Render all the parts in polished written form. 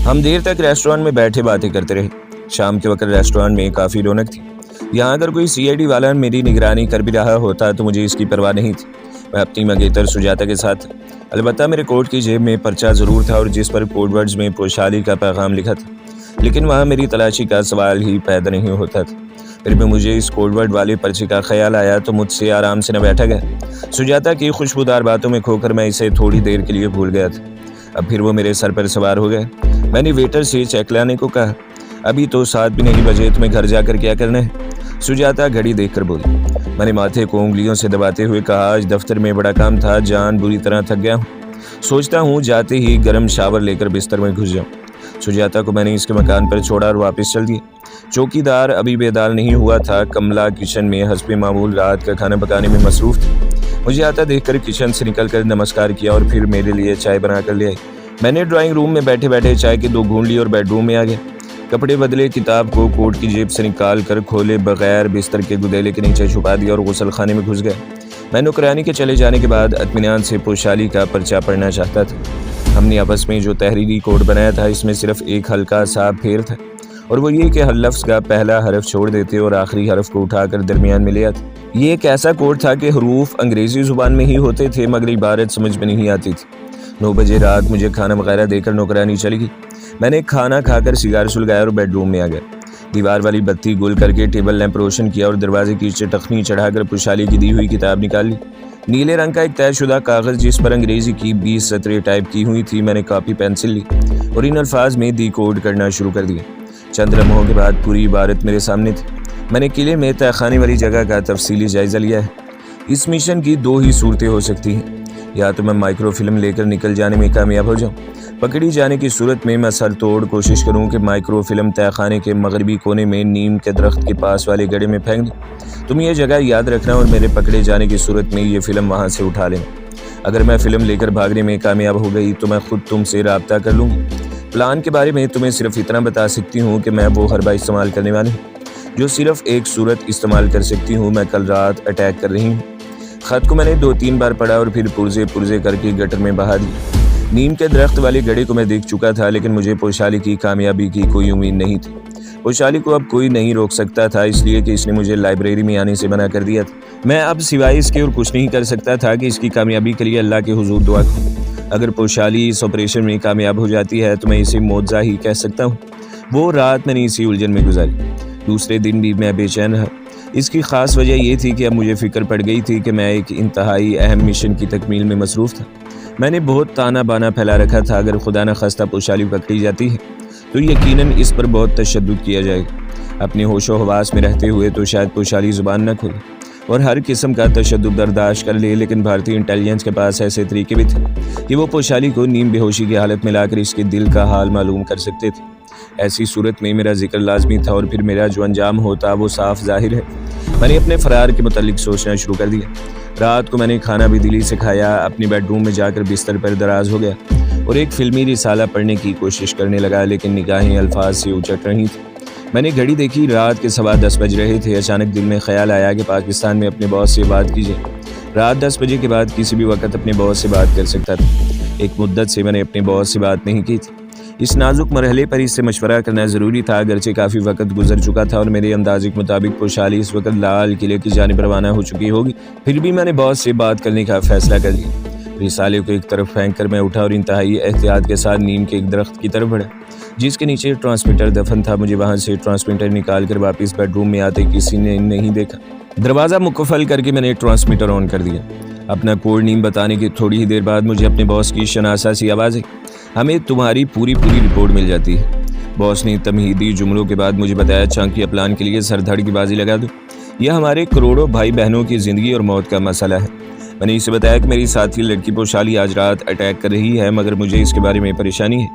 ہم دیر تک ریسٹورانٹ میں بیٹھے باتیں کرتے رہے۔ شام کے وقت ریسٹورانٹ میں کافی رونق تھی۔ یہاں اگر کوئی CID والا میری نگرانی کر بھی رہا ہوتا تو مجھے اس کی پرواہ نہیں تھی۔ میں اپنی منگیتر سجاتا کے ساتھ تھا۔ البتہ میرے کوٹ کی جیب میں پرچہ ضرور تھا اور جس پر کوڈ ورڈز میں پوشالی کا پیغام لکھا تھا، لیکن وہاں میری تلاشی کا سوال ہی پیدا نہیں ہوتا تھا۔ پھر بھی مجھے اس کوڈ ورڈ والے پرچے کا خیال آیا تو مجھ سے آرام سے نہ بیٹھا گیا۔ سجاتا کی خوشبودار باتوں میں کھو کر میں اسے تھوڑی دیر کے لیے بھول گیا تھا۔ اب پھر وہ میرے سر پر سوار ہو گئے۔ میں نے ویٹر سے چیک لانے کو کہا۔ ابھی تو 7 بھی نہیں بجے، تمہیں گھر جا کر کیا کرنا ہے؟ سجاتا گھڑی دیکھ کر بولی۔ میں نے ماتھے کو انگلیوں سے دباتے ہوئے کہا، آج دفتر میں بڑا کام تھا، جان بری طرح تھک گیا ہوں، سوچتا ہوں جاتے ہی گرم شاور لے کر بستر میں گھس جاؤں۔ سجاتا کو میں نے اس کے مکان پر چھوڑا اور واپس چل دیا۔ چوکی دار ابھی بیدار نہیں ہوا تھا۔ کملا کچن میں حسب معمول رات کا کھانا پکانے میں مصروف تھی۔ مجھے آتا دیکھ کر کچن سے نکل کر نمسکار کیا اور پھر میرے لیے چائے بنا کر لے آئی۔ میں نے ڈرائنگ روم میں بیٹھے بیٹھے چائے کے 2 گھونٹ لی اور بیڈ روم میں آ گیا۔ کپڑے بدلے، کتاب کو کوٹ کی جیب سے نکال کر کھولے بغیر بستر کے گدیلے کے نیچے چھپا دیا اور غسل خانے میں گھس گیا۔ میں نوکرانی کے چلے جانے کے بعد اطمینان سے پوشالی کا پرچہ پڑھنا چاہتا تھا۔ ہم نے آپس میں جو تحریری کوڈ بنایا تھا، اس میں صرف ایک ہلکا سا پھیر تھا، اور وہ یہ کہ ہر لفظ کا پہلا حرف چھوڑ دیتے اور آخری حرف کو اٹھا کر درمیان میں لے آتے۔ یہ ایک ایسا کوڈ تھا کہ حروف انگریزی زبان میں ہی ہوتے تھے مگر عبارت سمجھ میں نہیں آتی تھی۔ 9 بجے رات مجھے کھانا وغیرہ دے کر نوکرانی چلی گئی۔ میں نے کھانا کھا کر سگار سلگایا اور بیڈ روم میں آ گیا۔ دیوار والی بتی گل کر کے ٹیبل لیمپ روشن کیا اور دروازے کی چٹخنی چڑھا کر پوشالی کی دی ہوئی کتاب نکال لی۔ نیلے رنگ کا ایک طے شدہ کاغذ جس پر انگریزی کی 20 سطریں ٹائپ کی ہوئی تھی۔ میں نے کاپی پینسل لی اور ان الفاظ میں ڈی کوڈ کرنا شروع کر دیا۔ چند لمحوں کے بعد پوری عبارت میرے سامنے تھی۔ میں نے قلعے میں تہہ خانے والی جگہ کا تفصیلی جائزہ لیا ہے۔ اس مشن کی 2 ہی صورتیں ہو سکتی ہیں، یا تو میں مائکرو فلم لے کر نکل جانے میں کامیاب ہو جاؤں، پکڑی جانے کی صورت میں میں سر توڑ کوشش کروں کہ مائکرو فلم تہہ خانے کے مغربی کونے میں نیم کے درخت کے پاس والے گڑھے میں پھینک دوں۔ تم یہ جگہ یاد رکھنا اور میرے پکڑے جانے کی صورت میں یہ فلم وہاں سے اٹھا لینا۔ اگر میں فلم لے کر بھاگنے میں کامیاب ہو گئی تو میں خود تم سے رابطہ کر لوں گی۔ پلان کے بارے میں تمہیں صرف اتنا بتا سکتی ہوں کہ میں وہ حربہ استعمال کرنے والی ہوں جو صرف ایک صورت استعمال کر سکتی ہوں۔ میں کل رات اٹیک کر رہی ہوں۔ خط کو میں نے 2-3 بار پڑھا اور پھر پرزے کر کے گٹر میں بہا دیا۔ نیم کے درخت والے گڑھے کو میں دیکھ چکا تھا، لیکن مجھے پوشالی کی کامیابی کی کوئی امید نہیں تھی۔ پوشالی کو اب کوئی نہیں روک سکتا تھا، اس لیے کہ اس نے مجھے لائبریری میں آنے سے منع کر دیا تھا۔ میں اب سوائے اس کے اور کچھ نہیں کر سکتا تھا کہ اس کی کامیابی کے لیے اللہ کے حضور دعا کروں۔ اگر پوشالی اس آپریشن میں کامیاب ہو جاتی ہے تو میں اسے معجزہ ہی کہہ سکتا ہوں۔ وہ رات میں نے اسی الجھن میں گزاری۔ دوسرے دن بھی میں بے چین رہا۔ اس کی خاص وجہ یہ تھی کہ اب مجھے فکر پڑ گئی تھی کہ میں ایک انتہائی اہم مشن کی تکمیل میں مصروف تھا۔ میں نے بہت تانا بانا پھیلا رکھا تھا۔ اگر خدا نہ خواستہ پوشالی پکڑی جاتی ہے تو یقیناً اس پر بہت تشدد کیا جائے گا۔ اپنے ہوش و حواس میں رہتے ہوئے تو شاید پوشالی زبان نہ کھولے اور ہر قسم کا تشدد برداشت کر لے، لیکن بھارتی انٹیلیجنس کے پاس ایسے طریقے بھی تھے کہ وہ پوشالی کو نیم بے ہوشی کی حالت میں لا کر اس کے دل کا حال معلوم کر سکتے تھے۔ ایسی صورت میں میرا ذکر لازمی تھا اور پھر میرا جو انجام ہوتا وہ صاف ظاہر ہے۔ میں نے اپنے فرار کے متعلق سوچنا شروع کر دیا۔ رات کو میں نے کھانا بھی دلی سے کھایا، اپنی بیڈ روم میں جا کر بستر پر دراز ہو گیا اور ایک فلمی رسالہ پڑھنے کی کوشش کرنے لگا، لیکن نگاہیں الفاظ سے اچٹ رہی تھیں۔ میں نے گھڑی دیکھی، رات کے 10:15 بج رہے تھے۔ اچانک دل میں خیال آیا کہ پاکستان میں اپنے باس سے بات کی جائے۔ رات 10 بجے کے بعد کسی بھی وقت اپنے باس سے بات کر سکتا تھا۔ ایک مدت سے میں نے اپنے باس سے بات نہیں کی تھی۔ اس نازک مرحلے پر اس سے مشورہ کرنا ضروری تھا، اگرچہ کافی وقت گزر چکا تھا اور میرے اندازے کے مطابق پوشالی اس وقت لال قلعے کی جانب روانہ ہو چکی ہوگی۔ پھر بھی میں نے باس سے بات کرنے کا فیصلہ کر لیا۔ رسالے کو ایک طرف پھینک کر میں اٹھا اور انتہائی احتیاط کے ساتھ نیم کے ایک درخت کی طرف بڑھا جس کے نیچے ٹرانسمیٹر دفن تھا۔ مجھے وہاں سے ٹرانسمیٹر نکال کر واپس بیڈ روم میں آتے کسی نے نہیں دیکھا۔ دروازہ مقفل کر کے میں نے ٹرانسمیٹر آن کر دیا۔ اپنا کوڈ نیم بتانے کی تھوڑی ہی دیر بعد مجھے اپنے باس کی شناسا سی آواز آئی، ہمیں تمہاری پوری رپورٹ مل جاتی ہے۔ باس نے تمہیدی جملوں کے بعد مجھے بتایا، چانکیہ پلان کے لیے سر دھڑ کی بازی لگا دو، یہ ہمارے کروڑوں بھائی بہنوں کی زندگی اور موت کا مسئلہ ہے۔ میں نے اسے بتایا کہ میری ساتھی لڑکی پوشالی آج رات اٹیک کر رہی ہے، مگر مجھے اس کے بارے میں پریشانی ہے،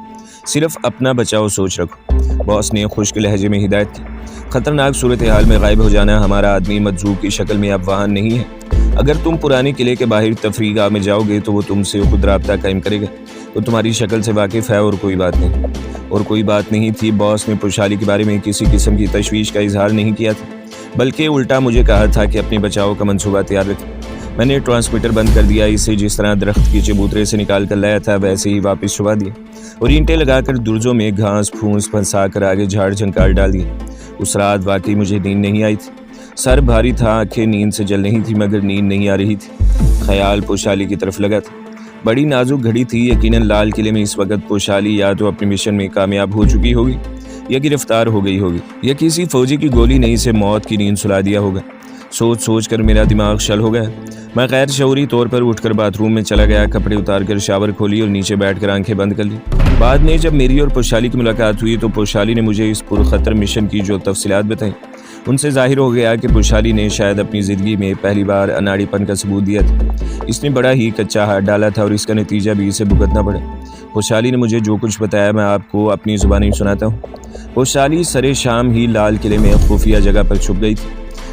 صرف اپنا بچاؤ سوچ رکھو۔ باس نے خشک لہجے میں ہدایت کی، خطرناک صورتحال میں غائب ہو جانا، ہمارا آدمی مجذوب کی شکل میں اب وہاں نہیں ہے۔ اگر تم پرانے قلعے کے باہر تفریح گاہ میں جاؤ گے تو وہ تم سے خود رابطہ قائم کرے گا۔ وہ تمہاری شکل سے واقف ہے اور کوئی بات نہیں تھی۔ باس نے پوشالی کے بارے میں کسی قسم کی تشویش کا اظہار نہیں کیا تھا، بلکہ الٹا مجھے کہا تھا کہ اپنے بچاؤ کا منصوبہ تیار رکھیں۔ میں نے ٹرانسمیٹر بند کر دیا، اسے جس طرح درخت کی چبوترے سے نکال کر لایا تھا ویسے ہی واپس چھپا دیا اور اینٹیں لگا کر درزوں میں گھاس پھونس پھنسا کر آگے جھاڑ جھنکار ڈال دیا۔ اس رات واقعی مجھے نیند نہیں آئی تھی، سر بھاری تھا، آنکھیں نیند سے جل نہیں تھی مگر نیند نہیں آ رہی تھی۔ خیال پوشالی کی طرف لگا تھا، بڑی نازک گھڑی تھی، یقیناً لال قلعے میں اس وقت پوشالی یا تو اپنے مشن میں کامیاب ہو چکی ہوگی یا گرفتار ہو گئی ہوگی یا کسی فوجی کی گولی نے اسے موت کی نیند سلا دیا ہوگا۔ سوچ کر میرا دماغ شل ہو گیا۔ میں غیر شعوری طور پر اٹھ کر باتھ روم میں چلا گیا، کپڑے اتار کر شاور کھولی اور نیچے بیٹھ کر آنکھیں بند کر لی۔ بعد میں جب میری اور پوشالی کی ملاقات ہوئی تو پوشالی نے مجھے اس پرخطر مشن کی جو تفصیلات بتائیں ان سے ظاہر ہو گیا کہ پوشالی نے شاید اپنی زندگی میں پہلی بار اناڑی پن کا ثبوت دیا تھا۔ اس نے بڑا ہی کچا ہاتھ ڈالا تھا اور اس کا نتیجہ بھی اسے بھگتنا پڑا۔ پوشالی نے مجھے جو کچھ بتایا میں آپ کو اپنی زبانی سناتا ہوں۔ پوشالی سرے شام ہی لال قلعے میں خفیہ جگہ پر چھپ گئی تھی۔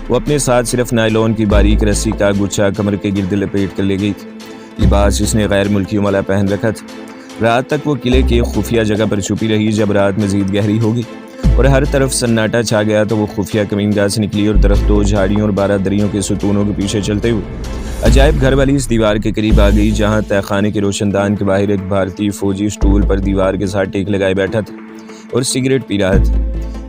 وہ اپنے ساتھ صرف نائلون کی باریک رسی کا گچھا کمر کے گرد لپیٹ کر لے گئی تھی۔ لباس اس نے غیر ملکیوں والا پہن رکھا تھا۔ رات تک وہ قلعے کے خفیہ جگہ پر چھپی رہی۔ جب رات مزید گہری ہوگی اور ہر طرف سناٹا چھا گیا تو وہ خفیہ کمین گاہ سے نکلی اور درختوں، جھاڑیوں اور بارہ دریوں کے ستونوں کے پیچھے چلتے ہوئے عجائب گھر والی اس دیوار کے قریب آ گئی جہاں تہہ خانے کے روشن دان کے باہر ایک بھارتی فوجی اسٹول پر دیوار کے ساتھ ٹیک لگائے بیٹھا تھا اور سگریٹ پی رہا تھا۔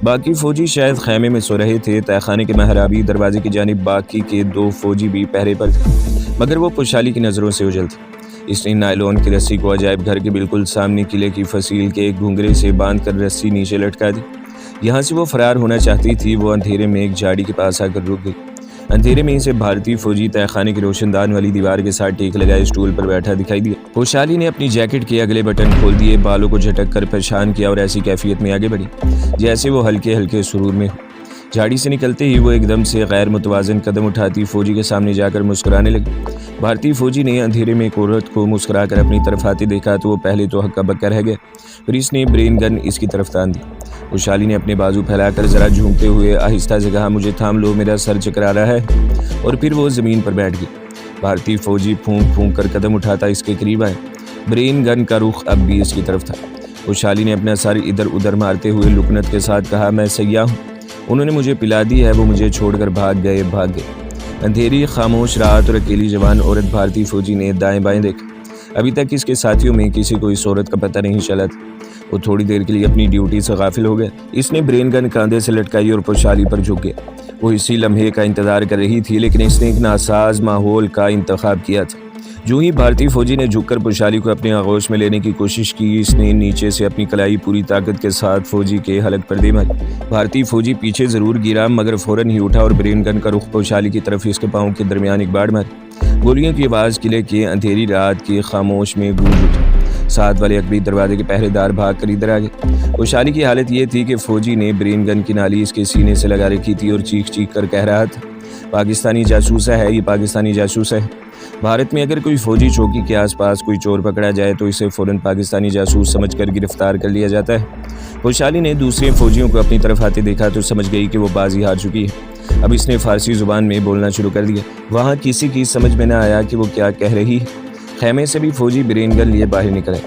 باقی فوجی شاید خیمے میں سو رہے تھے۔ تہہ خانے کے محرابی دروازے کی جانب باقی کے 2 فوجی بھی پہرے پر تھے مگر وہ پوشالی کی نظروں سے اوجھل تھے۔ اس نے نائلون کی رسی کو عجائب گھر کے بالکل سامنے قلعے کی فصیل کے ایک گھنگرے سے باندھ کر رسی نیچے لٹکا دی۔ یہاں سے وہ فرار ہونا چاہتی تھی۔ وہ اندھیرے میں ایک جھاڑی کے پاس آ کر رک گئی۔ اندھیرے میں اسے بھارتی فوجی تہہ خانے کے روشن دان والی دیوار کے ساتھ ٹیک لگائے اسٹول پر بیٹھا دکھائی دیا۔ پوشالی نے اپنی جیکٹ کے اگلے بٹن کھول دیے، بالوں کو جھٹک کر پریشان کیا اور ایسی کیفیت میں آگے بڑھی جیسے وہ ہلکے ہلکے سرور میں ہو۔ جھاڑی سے نکلتے ہی وہ ایک دم سے غیر متوازن قدم اٹھاتی فوجی کے سامنے جا کر مسکرانے لگی۔ بھارتی فوجی نے اندھیرے میں ایک عورت کو مسکرا کر اپنی طرف آتے دیکھا تو وہ پہلے تو ہکا بکا رہ گیا، پھر اس نے برین گن اس کی طرف تان دی۔ پوشالی نے اپنے بازو پھیلا کر ذرا جھومتے ہوئے آہستہ سے کہا، مجھے تھام لو، میرا سر چکرا رہا ہے، اور پھر وہ زمین پر بیٹھ گئی۔ بھارتی فوجی پھونک پھونک کر قدم اٹھاتا اس کے قریب آیا۔ برین گن کا رخ اب بھی اس کی طرف تھا۔ پوشالی نے اپنا سر ادھر ادھر مارتے ہوئے لکنت کے ساتھ کہا، میں سیاح ہوں، انہوں نے مجھے پلا دی ہے، وہ مجھے چھوڑ کر بھاگ گئے۔ اندھیری خاموش رات اور اکیلی جوان عورت بھارتی فوجی نے دائیں بائیں دیکھا۔ ابھی تک اس کے ساتھیوں میں کسی کو اس عورت کا پتہ نہیں چلا تھا۔ وہ تھوڑی دیر کے لیے اپنی ڈیوٹی سے غافل ہو گیا۔ اس نے برین گن کاندھے سے لٹکائی اور پوشالی پر جھک گیا۔ وہ اسی لمحے کا انتظار کر رہی تھی لیکن اس نے ایک ناساز ماحول کا انتخاب کیا تھا۔ جو ہی بھارتی فوجی نے جھک کر پوشالی کو اپنے آغوش میں لینے کی کوشش کی، اس نے نیچے سے اپنی کلائی پوری طاقت کے ساتھ فوجی کے حلق پر دے ماری۔ بھارتی فوجی پیچھے ضرور گرا مگر فوراً ہی اٹھا اور برین گن کا رخ پوشالی کی طرف اس کے پاؤں کے درمیان ایک باڑ ماری۔ گولیوں کی آواز قلعے کے اندھیری رات کے خاموش میں گونج اٹھی۔ ساتھ والے اکبری دروازے کے پہرے دار بھاگ کر ادھر آ گئے۔ پوشالی کی حالت یہ تھی کہ فوجی نے برین گن کی نالی اس کے سینے سے لگا رکھی تھی اور چیخ چیخ کر کہہ رہا تھا، پاکستانی جاسوس ہے، یہ پاکستانی جاسوس ہے۔ بھارت میں اگر کوئی فوجی چوکی کے آس پاس کوئی چور پکڑا جائے تو اسے فوراً پاکستانی جاسوس سمجھ کر گرفتار کر لیا جاتا ہے۔ پوشالی نے دوسرے فوجیوں کو اپنی طرف آتے دیکھا تو سمجھ گئی کہ وہ بازی ہار چکی ہے۔ اب اس نے فارسی زبان میں بولنا شروع کر دیا۔ وہاں کسی کی سمجھ میں نہ آیا کہ وہ کیا کہہ رہی ہے۔ خیمے سے بھی فوجی برین گن لیے باہر نکلے۔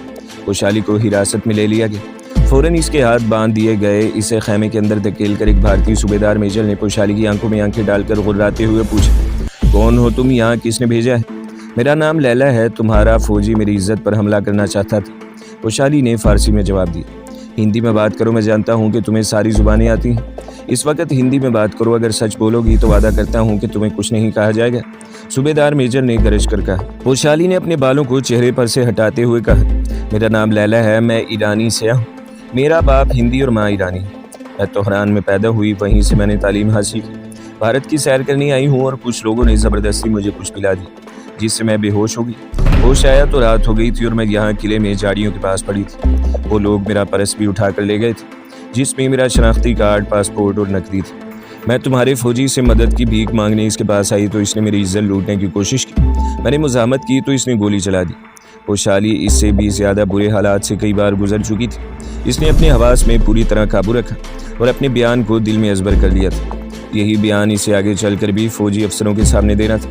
پوشالی کو حراست میں لے لیا گیا۔ فوراً اس کے ہاتھ باندھ دیے گئے۔ اسے خیمے کے اندر دھکیل کر ایک بھارتی صوبیدار میجر نے پوشالی کی آنکھوں میں آنکھیں ڈال کر غراتے ہوئے پوچھا، کون ہو تم؟ یہاں کس نے بھیجا ہے؟ میرا نام لیلا ہے، تمہارا فوجی میری عزت پر حملہ کرنا چاہتا تھا۔ پوشالی نے فارسی میں جواب دیا۔ ہندی میں بات کرو، میں جانتا ہوں کہ تمہیں ساری زبانیں آتی ہیں۔ اس وقت ہندی میں بات کرو، اگر سچ بولو گی تو وعدہ کرتا ہوں کہ تمہیں کچھ نہیں کہا جائے گا، صوبیدار میجر نے گرج کر کہا۔ پوشالی نے اپنے بالوں کو چہرے پر سے ہٹاتے ہوئے کہا، میرا نام لیلا ہے، میں ایرانی سے ہوں، میرا باپ ہندی اور ماں ایرانی۔ میں تہران میں پیدا ہوئی، وہیں سے میں نے تعلیم حاصل کی۔ بھارت کی سیر کرنے آئی ہوں اور کچھ لوگوں نے زبردستی مجھے کچھ پلا دی جس سے میں بے ہوش ہو گئی۔ ہوش آیا تو رات ہو گئی تھی اور میں یہاں قلعے میں جھاڑیوں کے پاس پڑی تھی۔ وہ لوگ میرا پرس بھی اٹھا کر لے گئے تھے جس میں میرا شناختی کارڈ، پاسپورٹ اور نقدی تھی۔ میں تمہارے فوجی سے مدد کی بھیک مانگنے اس کے پاس آئی تو اس نے میری عزت لوٹنے کی کوشش کی۔ میں نے مزاحمت کی تو اس نے گولی چلا دی۔ پوشالی اس سے بھی زیادہ برے حالات سے کئی بار گزر چکی تھی۔ اس نے اپنے حواس میں پوری طرح قابو رکھا اور اپنے بیان کو دل میں ازبر کر لیا تھا۔ یہی بیان اسے آگے چل کر بھی فوجی افسروں کے سامنے دینا تھا۔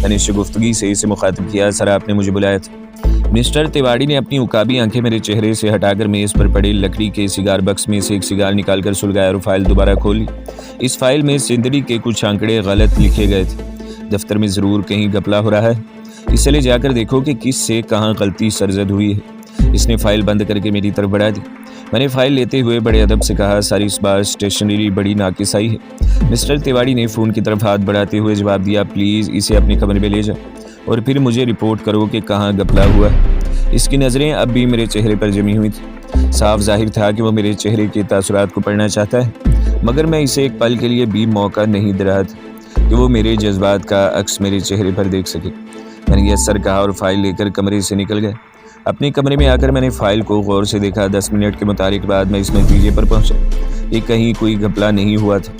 میں نے شگفتگی سے اسے مخاطب کیا، سر آپ نے مجھے بلایا تھا۔ مسٹر تیواڑی نے اپنی عقابی آنکھیں میرے چہرے سے ہٹا کر میز پر پڑے لکڑی کے سگار بکس میں سے ایک سگار نکال کر سلگایا اور فائل دوبارہ کھول لی۔ اس فائل میں سندڑی کے کچھ آنکڑے غلط لکھے گئے تھے۔ دفتر میں ضرور کہیں گھپلا ہو رہا ہے، اس لیے جا کر دیکھو کہ کس سے کہاں غلطی سرزد ہوئی ہے۔ اس نے فائل بند کر کے میری طرف بڑھا دی۔ میں نے فائل لیتے ہوئے بڑے ادب سے کہا، سر اس بار اسٹیشنری بڑی ناقص آئی ہے۔ مسٹر تیواڑی نے فون کی طرف ہاتھ بڑھاتے ہوئے جواب دیا، پلیز اسے اپنے کمرے میں لے جاؤ اور پھر مجھے رپورٹ کرو کہ کہاں گھپلا ہوا ہے۔ اس کی نظریں اب بھی میرے چہرے پر جمی ہوئی تھیں۔ صاف ظاہر تھا کہ وہ میرے چہرے کے تاثرات کو پڑھنا چاہتا ہے، مگر میں اسے ایک پل کے لیے بھی موقع نہیں دے رہا تھا کہ وہ میرے جذبات کا عکس میرے چہرے پر دیکھ سکے۔ میں نے یس سر کہا اور فائل لے کر کمرے سے نکل گیا۔ اپنے کمرے میں آ کر میں نے فائل کو غور سے دیکھا۔ 10 منٹ کے مطالعے کے بعد میں اس نتیجے پر پہنچا کہ کہیں کوئی گھپلا نہیں ہوا تھا۔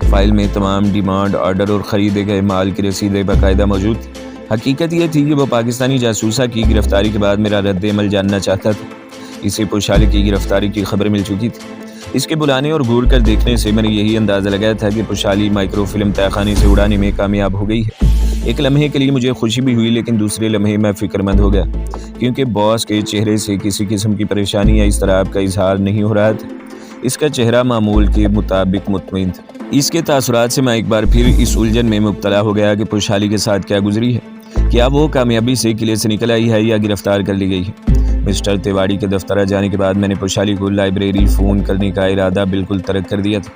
فائل میں تمام ڈیمانڈ آرڈر اور خریدے گئے مال کی رسیدیں باقاعدہ موجود تھیں۔ حقیقت یہ تھی کہ وہ پاکستانی جاسوسہ کی گرفتاری کے بعد میرا رد عمل جاننا چاہتا تھا۔ اسے پوشالی کی گرفتاری کی خبر مل چکی تھی۔ اس کے بلانے اور گھور کر دیکھنے سے میں نے یہی اندازہ لگایا تھا کہ پوشالی مائکرو فلم تہہ خانے سے اڑانے میں کامیاب ہو گئی ہے۔ ایک لمحے کے لیے مجھے خوشی بھی ہوئی، لیکن دوسرے لمحے میں فکر مند ہو گیا، کیونکہ باس کے چہرے سے کسی قسم کی پریشانی یا اضطراب کا اظہار نہیں ہو رہا تھا۔ اس کا چہرہ معمول کے مطابق مطمئن تھا۔ اس کے تاثرات سے میں ایک بار پھر اس الجھن میں مبتلا ہو گیا کہ پوشالی کے ساتھ کیا گزری ہے۔ کیا وہ کامیابی سے قلعے سے نکل آئی ہے یا گرفتار کر لی گئی ہے؟ مسٹر تیواڑی کے دفتر آ جانے کے بعد میں نے پوشالی کو لائبریری فون کرنے کا ارادہ بالکل ترک کر دیا تھا،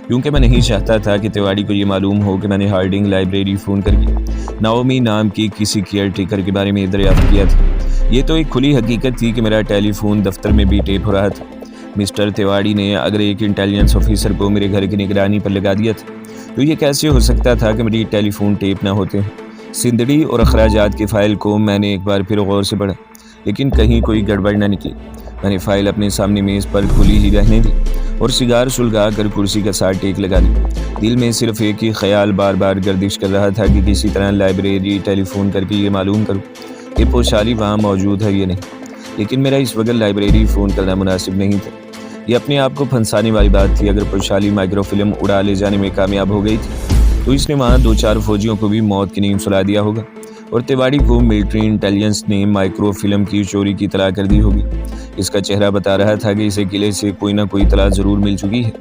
کیونکہ میں نہیں چاہتا تھا کہ تیواڑی کو یہ معلوم ہو کہ میں نے ہارڈنگ لائبریری فون کر کے ناؤمی نام کی کسی کیئر ٹیکر کے بارے میں دریافت کیا تھا۔ یہ تو ایک کھلی حقیقت تھی کہ میرا ٹیلی فون دفتر میں بھی ٹیپ ہو رہا تھا۔ مسٹر تیواڑی نے اگر ایک انٹیلیجنس آفیسر کو میرے گھر کی نگرانی پر لگا دیا تھا تو یہ کیسے ہو سکتا تھا کہ میری ٹیلی فون ٹیپ نہ ہوتے؟ سندڑی اور اخراجات کی فائل کو میں نے ایک بار پھر غور سے پڑھا، لیکن کہیں کوئی گڑبڑ نہ نکلی۔ میں نے فائل اپنے سامنے میز پر کھلی ہی رہنے دی اور سگار سلگا کر کرسی کا ساتھ ٹیک لگا لی۔ دل میں صرف ایک ہی خیال بار بار گردش کر رہا تھا کہ کسی طرح لائبریری ٹیلی فون کر کے یہ معلوم کروں کہ پوشالی وہاں موجود ہے یا نہیں۔ لیکن میرا اس وقت لائبریری فون کرنا مناسب نہیں تھا۔ یہ اپنے آپ کو پھنسانے والی بات تھی۔ اگر پوشالی مائکرو فلم اڑا لے جانے میں کامیاب ہو گئی تھی تو اس نے وہاں 2-4 فوجیوں کو بھی موت کی نیند سلا دیا ہوگا، اور تیواڑی کو ملٹری انٹیلیجنس نے مائکرو فلم کی چوری کی اطلاع کر دی ہوگی۔ اس کا چہرہ بتا رہا تھا کہ اسے قلعے سے کوئی نہ کوئی اطلاع ضرور مل چکی ہے۔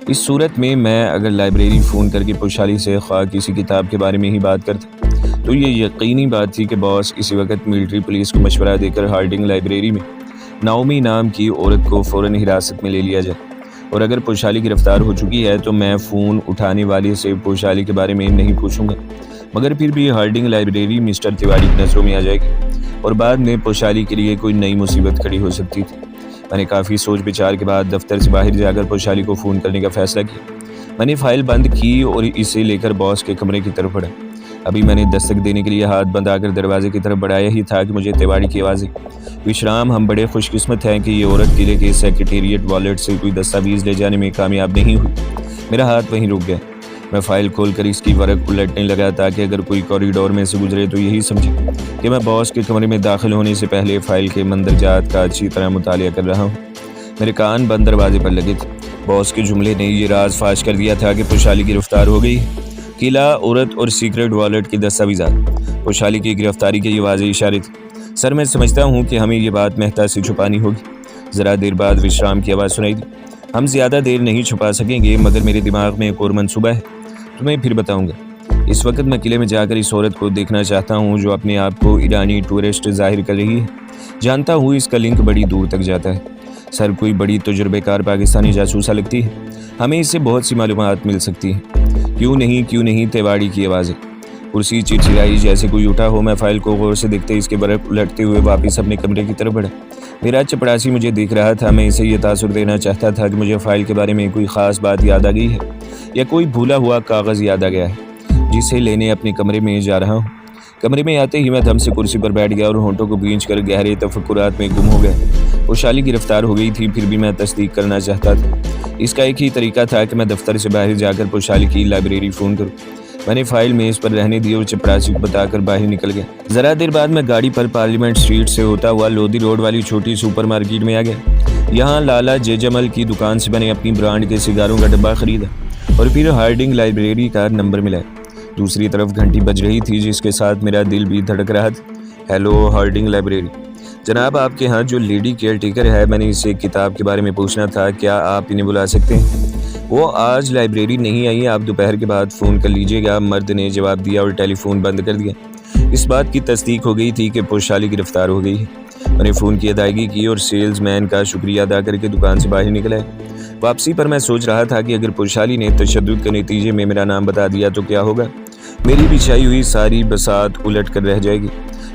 اس صورت میں اگر لائبریری فون کر کے پوشالی سے خواہ کسی کتاب کے بارے میں ہی بات کرتا تو یہ یقینی بات تھی کہ باس اسی وقت ملٹری پولیس کو مشورہ دے کر ہارڈنگ لائبریری میں ناؤمی نام کی عورت کو فوراً حراست میں لے لیا جائے، اور اگر پوشالی گرفتار ہو چکی ہے تو میں فون اٹھانے والے سے پوشالی کے بارے میں نہیں پوچھوں گا، مگر پھر بھی ہارڈنگ لائبریری مسٹر تیواڑی کی نظروں میں آ جائے گی اور بعد میں پوشالی کے لیے کوئی نئی مصیبت کھڑی ہو سکتی تھی۔ میں نے کافی سوچ بچار کے بعد دفتر سے باہر جا کر پوشالی کو فون کرنے کا فیصلہ کیا۔ میں نے فائل بند کی اور اسے لے کر باس کے کمرے کی طرف بڑھا۔ ابھی میں نے دستک دینے کے لیے ہاتھ بندھا کر دروازے کی طرف بڑھایا ہی تھا کہ مجھے تیواڑی کی آواز آئی، وشرام ہم بڑے خوش قسمت ہیں کہ یہ عورت قلعے کے سیکریٹریٹ والیٹ سے کوئی دستاویز لے جانے میں کامیاب نہیں ہوئی۔ میرا ہاتھ وہیں رک گیا۔ میں فائل کھول کر اس کی ورق الٹنے لگا تاکہ اگر کوئی کوریڈور میں سے گزرے تو یہی سمجھے کہ میں باس کے کمرے میں داخل ہونے سے پہلے فائل کے مندرجات کا اچھی طرح مطالعہ کر رہا ہوں۔ میرے کان بند دروازے پر لگے تھے۔ باس کے جملے نے یہ راز فاش کر دیا تھا کہ پوشالی گرفتار ہو گئی۔ قلعہ، عورت اور سیکرٹ والیٹ کے دستاویزات، پوشالی کی گرفتاری کے یہ واضح اشارے تھے۔ سر میں سمجھتا ہوں کہ ہمیں یہ بات مہتا سے چھپانی ہوگی۔ ذرا دیر بعد وشرام کی آواز سنائی دی، ہم زیادہ دیر نہیں چھپا سکیں گے، مگر میرے دماغ میں ایک اور منصوبہ ہے، تمہیں پھر بتاؤں گا۔ اس وقت میں قلعے میں جا کر اس عورت کو دیکھنا چاہتا ہوں جو اپنے آپ کو ایرانی ٹورسٹ ظاہر کر رہی ہے۔ جانتا ہوں اس کا لنک بڑی دور تک جاتا ہے۔ سر کوئی بڑی تجربے کار پاکستانی جاسوسہ لگتی ہے، ہمیں اس سے بہت سی معلومات مل سکتی ہیں۔ کیوں نہیں تیواڑی کی آواز ہے۔ کرسی چرچرائی جیسے کوئی اٹھا ہو۔ میں فائل کو غور سے دیکھتے اس کے برف الٹتے ہوئے واپس اپنے کمرے کی طرف بڑھا۔ میرا چپڑاسی مجھے دیکھ رہا تھا۔ میں اسے یہ تاثر دینا چاہتا تھا کہ مجھے فائل کے بارے میں کوئی خاص بات یاد آ گئی ہے یا کوئی بھولا ہوا کاغذ یاد آ گیا ہے جسے لینے اپنے کمرے میں جا رہا ہوں۔ کمرے میں آتے ہی میں دم سے کرسی پر بیٹھ گیا اور ہونٹوں کو بھینچ کر گہرے تفکرات میں گم ہو گیا۔ پوشالی گرفتار ہو گئی تھی، پھر بھی میں تصدیق کرنا چاہتا تھا۔ اس کا ایک ہی طریقہ تھا کہ میں دفتر سے باہر جا کر پوشالی کی لائبریری فون کروں۔ میں نے فائل میز پر رہنے دی اور چپڑاسی کو بتا کر باہر نکل گیا۔ ذرا دیر بعد میں گاڑی پر پارلیمنٹ اسٹریٹ سے ہوتا ہوا لودھی روڈ والی چھوٹی سپر مارکیٹ میں آ گیا۔ یہاں لالا جے جمل کی دکان سے میں نے اپنی برانڈ کے سگاروں کا ڈبہ خریدا اور پھر ہارڈنگ لائبریری کا نمبر ملا۔ دوسری طرف گھنٹی بج رہی تھی جس کے ساتھ میرا دل بھی دھڑک رہا تھا۔ ہیلو ہارڈنگ لائبریری، جناب آپ کے ہاں جو لیڈی کیئر ٹیکر ہے، میں نے اسے کتاب کے بارے میں پوچھنا تھا، کیا آپ انہیں بلا سکتے ہیں؟ وہ آج لائبریری نہیں آئی، آپ دوپہر کے بعد فون کر لیجیے گا، مرد نے جواب دیا اور ٹیلی فون بند کر دیا۔ اس بات کی تصدیق ہو گئی تھی کہ پوشالی گرفتار ہو گئی ہے۔ میں نے فون کی ادائیگی کی اور سیلز مین کا شکریہ ادا کر کے دکان سے باہر نکلا ہے۔ واپسی پر میں سوچ رہا تھا کہ اگر پوشالی نے تشدد کے نتیجے میں میرا نام بتا دیا تو کیا ہوگا؟ میری بچھائی ہوئی ساری بساط الٹ کر رہ جائے گی۔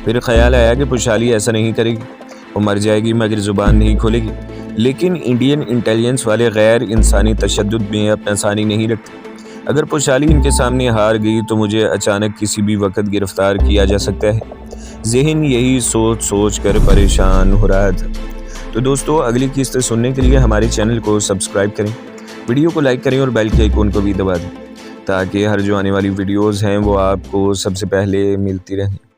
پھر خیال آیا کہ پوشالی ایسا نہیں کرے گی، وہ مر جائے گی مگر زبان نہیں کھولے گی۔ لیکن انڈین انٹیلیجنس والے غیر انسانی تشدد میں اپنا ثانی نہیں رکھتے۔ اگر پوشالی ان کے سامنے ہار گئی تو مجھے اچانک کسی بھی وقت گرفتار کیا جا سکتا ہے۔ ذہن یہی سوچ کر پریشان ہو رہا تھا۔ تو دوستو، اگلی قسط سننے کے لیے ہمارے چینل کو سبسکرائب کریں، ویڈیو کو لائک کریں اور بیل کے آئیکن کو بھی دبا دیں تاکہ ہر جو آنے والی ویڈیوز ہیں وہ آپ کو سب سے پہلے ملتی رہیں۔